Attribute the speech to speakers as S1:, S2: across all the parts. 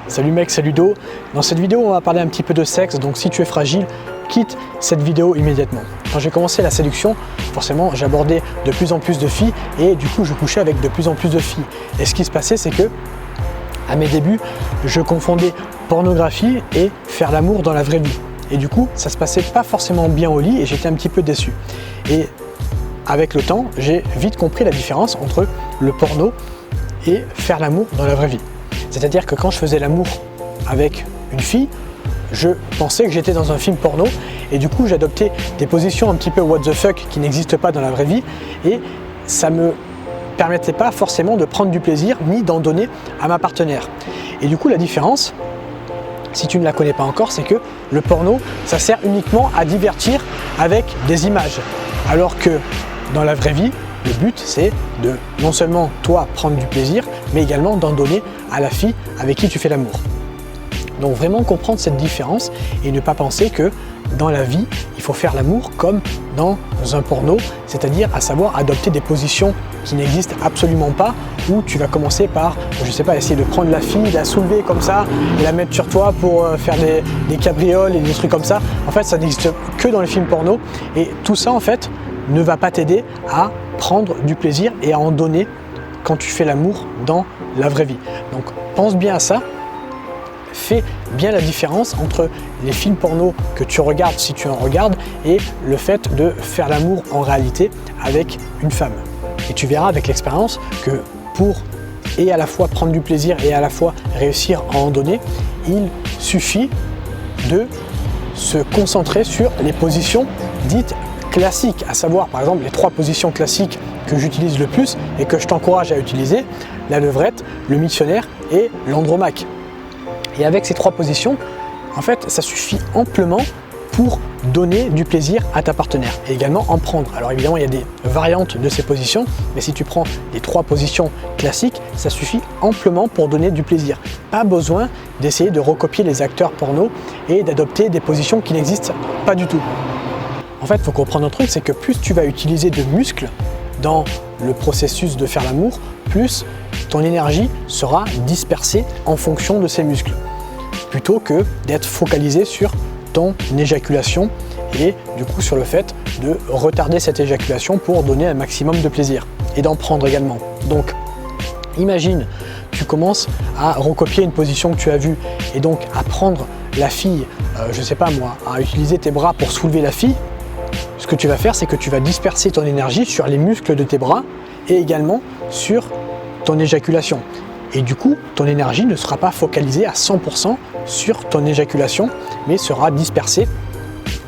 S1: Salut mec, c'est Ludo. Dans cette vidéo, on va parler un petit peu de sexe, donc si tu es fragile, quitte cette vidéo immédiatement. Quand j'ai commencé la séduction, forcément, j'abordais de plus en plus de filles et du coup, je couchais avec de plus en plus de filles. Et ce qui se passait, c'est que, à mes débuts, je confondais pornographie et faire l'amour dans la vraie vie. Et du coup, ça se passait pas forcément bien au lit et j'étais un petit peu déçu. Et avec le temps, j'ai vite compris la différence entre le porno et faire l'amour dans la vraie vie. C'est-à-dire que quand je faisais l'amour avec une fille, je pensais que j'étais dans un film porno et du coup j'adoptais des positions un petit peu what the fuck qui n'existent pas dans la vraie vie et ça me permettait pas forcément de prendre du plaisir ni d'en donner à ma partenaire. Et du coup la différence, si tu ne la connais pas encore, c'est que le porno, ça sert uniquement à divertir avec des images. Alors que dans la vraie vie, le but c'est de non seulement toi prendre du plaisir, mais également d'en donner à la fille avec qui tu fais l'amour. Donc vraiment comprendre cette différence et ne pas penser que dans la vie, il faut faire l'amour comme dans un porno, c'est-à-dire à savoir adopter des positions qui n'existent absolument pas, où tu vas commencer par, je sais pas, essayer de prendre la fille, la soulever comme ça et la mettre sur toi pour faire des cabrioles et des trucs comme ça. En fait, ça n'existe que dans les films porno et tout ça en fait ne va pas t'aider à prendre du plaisir et à en donner quand tu fais l'amour dans la vraie vie. Donc pense bien à ça. Fais bien la différence entre les films porno que tu regardes si tu en regardes et le fait de faire l'amour en réalité avec une femme. Et tu verras avec l'expérience que pour et à la fois prendre du plaisir et à la fois réussir à en donner, il suffit de se concentrer sur les positions dites classiques, à savoir par exemple les 3 positions classiques que j'utilise le plus et que je t'encourage à utiliser, la levrette, le missionnaire et l'andromaque. Et avec ces 3 positions, en fait, ça suffit amplement pour donner du plaisir à ta partenaire et également en prendre. Alors évidemment, il y a des variantes de ces positions, mais si tu prends les 3 positions classiques, ça suffit amplement pour donner du plaisir. Pas besoin d'essayer de recopier les acteurs porno et d'adopter des positions qui n'existent pas du tout. En fait, il faut comprendre un truc, c'est que plus tu vas utiliser de muscles dans le processus de faire l'amour, plus ton énergie sera dispersée en fonction de ces muscles, plutôt que d'être focalisé sur ton éjaculation et du coup sur le fait de retarder cette éjaculation pour donner un maximum de plaisir et d'en prendre également. Donc imagine, tu commences à recopier une position que tu as vue et donc à prendre la fille, je sais pas moi, à utiliser tes bras pour soulever la fille. Ce que tu vas faire, c'est que tu vas disperser ton énergie sur les muscles de tes bras et également sur ton éjaculation. Et du coup, ton énergie ne sera pas focalisée à 100% sur ton éjaculation, mais sera dispersée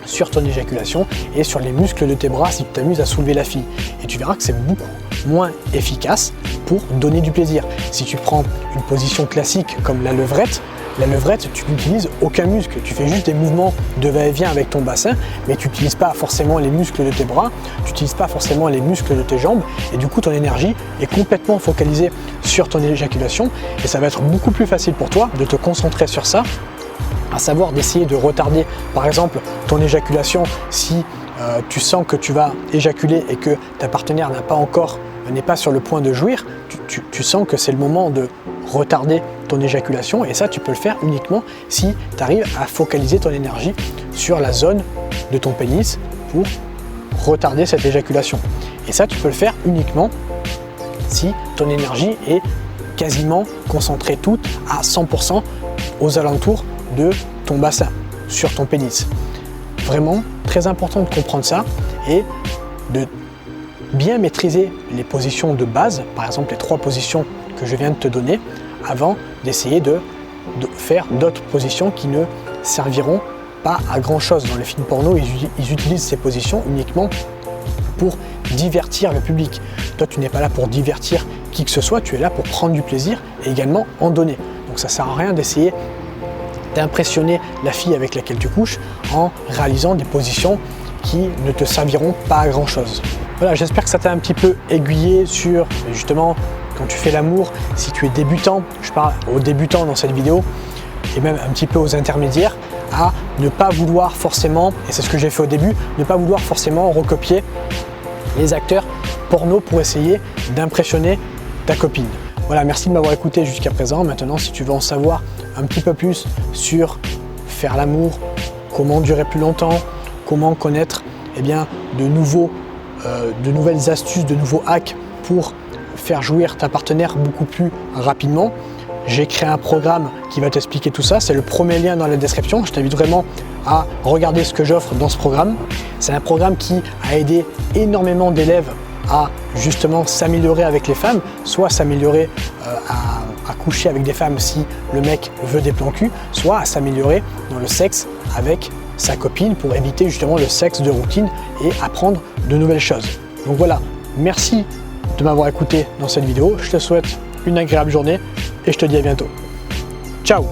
S1: sur ton éjaculation et sur les muscles de tes bras si tu t'amuses à soulever la fille. Et tu verras que c'est beaucoup moins efficace pour donner du plaisir. Si tu prends une position classique comme la levrette, tu n'utilises aucun muscle, tu fais juste des mouvements de va-et-vient avec ton bassin, mais tu n'utilises pas forcément les muscles de tes bras, tu n'utilises pas forcément les muscles de tes jambes, et du coup ton énergie est complètement focalisée sur ton éjaculation, et ça va être beaucoup plus facile pour toi de te concentrer sur ça, à savoir d'essayer de retarder par exemple ton éjaculation si tu sens que tu vas éjaculer et que ta partenaire n'est pas sur le point de jouir, tu sens que c'est le moment de retarder ton éjaculation et ça tu peux le faire uniquement si tu arrives à focaliser ton énergie sur la zone de ton pénis pour retarder cette éjaculation. Et ça tu peux le faire uniquement si ton énergie est quasiment concentrée toute à 100% aux alentours de ton bassin, sur ton pénis. Vraiment très important de comprendre ça et de bien maîtriser les positions de base, par exemple les 3 positions que je viens de te donner, avant d'essayer de faire d'autres positions qui ne serviront pas à grand chose. Dans les films porno, ils utilisent ces positions uniquement pour divertir le public. Toi, tu n'es pas là pour divertir qui que ce soit, tu es là pour prendre du plaisir et également en donner. Donc ça ne sert à rien d'essayer d'impressionner la fille avec laquelle tu couches en réalisant des positions qui ne te serviront pas à grand chose. Voilà, j'espère que ça t'a un petit peu aiguillé sur justement quand tu fais l'amour, si tu es débutant, je parle aux débutants dans cette vidéo et même un petit peu aux intermédiaires, à ne pas vouloir forcément, et c'est ce que j'ai fait au début, ne pas vouloir forcément recopier les acteurs porno pour essayer d'impressionner ta copine. Voilà, merci de m'avoir écouté jusqu'à présent. Maintenant, si tu veux en savoir un petit peu plus sur faire l'amour, comment durer plus longtemps, comment connaître de nouvelles astuces, de nouveaux hacks pour faire jouir ta partenaire beaucoup plus rapidement, j'ai créé un programme qui va t'expliquer tout ça. C'est le premier lien dans la description. Je t'invite vraiment à regarder ce que j'offre dans ce programme. C'est un programme qui a aidé énormément d'élèves à justement s'améliorer avec les femmes, soit s'améliorer à coucher avec des femmes si le mec veut des plans cul, soit à s'améliorer dans le sexe avec sa copine pour éviter justement le sexe de routine et apprendre de nouvelles choses. Donc voilà, merci de m'avoir écouté dans cette vidéo. Je te souhaite une agréable journée et je te dis à bientôt. Ciao!